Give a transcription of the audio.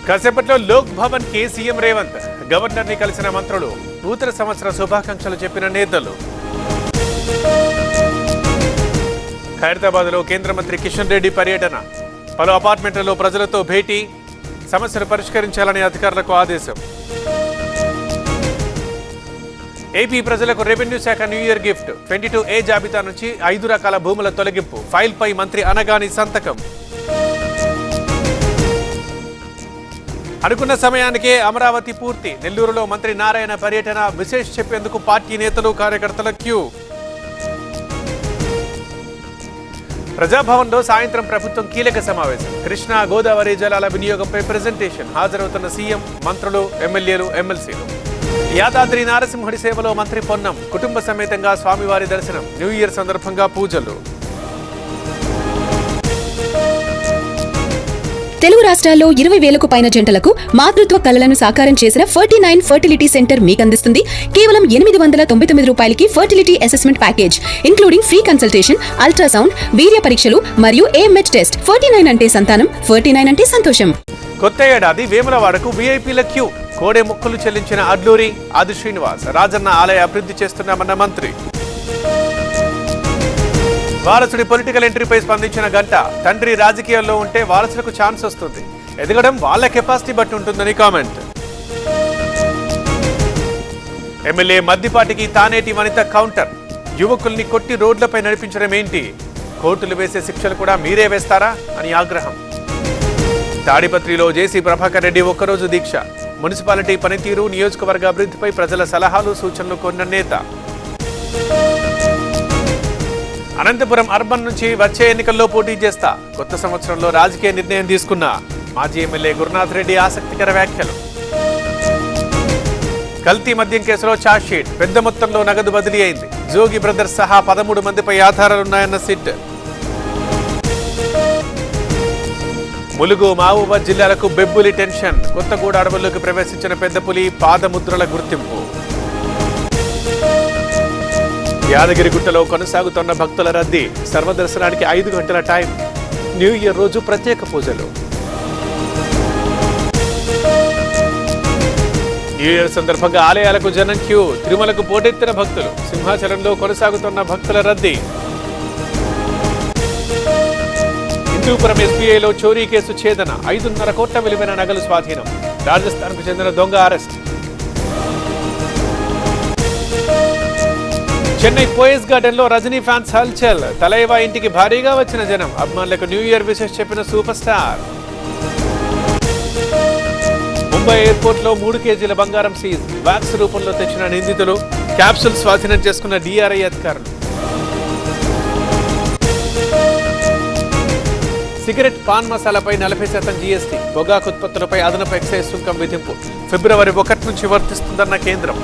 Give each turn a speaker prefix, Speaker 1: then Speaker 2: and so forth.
Speaker 1: కాసేపట్లో లోక్ భవన్ కి CM Revanth governor ని కలిసిన మంత్రులు నూతన సంవత్సర శుభాకాంక్షలు చెప్పిన నేతలు. ఖైరతాబాద్ లో కేంద్ర మంత్రి కిషన్ రెడ్డి పర్యటన, పలు అపార్ట్మెంట్లలో ప్రజలతో భేటీ, సమస్యలు పరిష్కరించాలని అధికారులకు ఆదేశం. ఏపీ ప్రజలకు రెవెన్యూ శాఖ న్యూ ఇయర్ గిఫ్ట్, 22A జాబితా నుంచి 5 రకాల భూముల తొలగింపు, ఫైల్ పై మంత్రి అనగాని సంతకం. అనుకున్న సమయానికే అమరావతి పూర్తి, నెల్లూరులో మంత్రి నారాయణ పర్యటన, విశేష చెప్పేందుకు పార్టీ నేతలు కార్యకర్తల క్యూ. ప్రజాభవన్లో సాయంత్రం ప్రభుత్వం కీలక సమావేశం, కృష్ణా గోదావరి జలాల వినియోగంపై ప్రెజెంటేషన్, హాజరవుతున్న సీఎం, మంత్రులు, ఎమ్మెల్యేలు, ఎమ్మెల్సీలు. యాదాద్రి నారసింహుడి సేవలో మంత్రి పొన్నం, కుటుంబ సమేతంగా స్వామివారి దర్శనం, న్యూ ఇయర్ సందర్భంగా పూజలు.
Speaker 2: తెలుగు రాష్ట్రాల్లో 20,000కు పైన జంటలకు మాతృత్వ కలలను సాకారం చేసిన 49 ఫర్టిలిటీ సెంటర్ మీకు అందిస్తుంది కేవలం 899 రూపాయలకి fertility assessment package, including free consultation, ultrasound, వీర్య పరీక్షలు మరియు AMH టెస్ట్. 49 అంటే సంతానం, 49 అంటే సంతోషం.
Speaker 1: కొత్త ఏడాది వేములవాడకు వీఐపీల క్యూ, కోడే మొక్కులు చెల్లించిన అడ్లూరి, ఆది శ్రీనివాస్, రాజన్న ఆలయ అభివృద్ధి చేస్తున్నామన్న మంత్రి. వారసుడి పొలిటికల్ ఎంట్రీపై స్పందించిన గంట, తండ్రి రాజకీయాల్లో ఉంటే వారసులకు ఛాన్స్ వస్తుంది, ఎదగడం వాళ్ళ కెపాసిటీ బట్టి ఉంటుందని comment. MLA మద్దిపాటికి Taneti Vanitha counter, యువకుల్ని కొట్టి రోడ్లపై నడిపించడం ఏంటి, కోర్టులు వేసే శిక్షలు కూడా మీరే వేస్తారా అని ఆగ్రహం. తాడిపత్రిలో జేసీ ప్రభాకర్ రెడ్డి ఒక్కరోజు దీక్ష, మున్సిపాలిటీ పనితీరు, నియోజకవర్గ అభివృద్ధిపై ప్రజల సలహాలు సూచనలు కొన్న నేత. అనంతపురం అర్బన్ నుంచి వచ్చే ఎన్నికల్లో పోటీ చేస్తా, కొత్త సంవత్సరంలో రాజకీయ నిర్ణయం తీసుకున్న మాజీ ఎమ్మెల్యే గురునాథ్ రెడ్డి ఆసక్తికర వ్యాఖ్యలు. కల్తీ మద్యం కేసులో ఛార్జ్షీట్, పెద్ద మొత్తంలో నగదు బదిలీ అయింది, జోగి బ్రదర్స్ సహా 13 మందిపై ఆధారాలున్నాయన్న సిట్. ములుగు, మహబూబాబాద్ జిల్లాలకు బెబ్బులి టెన్షన్, కొత్తగూడ అడవుల్లోకి ప్రవేశించిన పెద్ద పులి, పాదముద్రల గుర్తింపు. యాదగిరిగుట్టలో కొనసాగుతున్న భక్తుల రద్దీ, సర్వదర్శనానికి 5 గంటల టైం, న్యూ ఇయర్ రోజు ప్రత్యేక పూజలు. న్యూ ఇయర్ సందర్భంగా ఆలయాలకు జనం క్యూ, తిరుమలకు పోటెత్తిన భక్తులు, సింహాచలంలో కొనసాగుతున్న భక్తుల రద్దీ. హిందూపురం SBIలో చోరీ కేసు ఛేదన, 5.5 కోట్ల విలువైన నగలు స్వాధీనం, రాజస్థాన్కు చెందిన దొంగ అరెస్ట్. చెన్నై పోయస్ గార్డెన్ లో రజనీ ఫ్యాన్స్ హల్చల్, తలైవా ఇంటికి భారీగా వచ్చిన జనం, అభిమానులకు న్యూ ఇయర్ విషెస్ చెప్పిన సూపర్ స్టార్. ముంబై ఎయిర్పోర్ట్ లో 3 కేజీల బంగారం సీజ్, వ్యాక్స్ రూపంలో తెచ్చిన నిందితులు, క్యాప్సూల్ స్వాధీనం చేసుకున్న DRI అధికారులు. సిగరెట్, పాన్ మసాలాపై 40% GST, పొగాకు ఉత్పత్తులపై అదనపు ఎక్సైజ్ సుంకం విధింపు, ఫిబ్రవరి 1 నుంచి వర్తిస్తుందన్న కేంద్రం.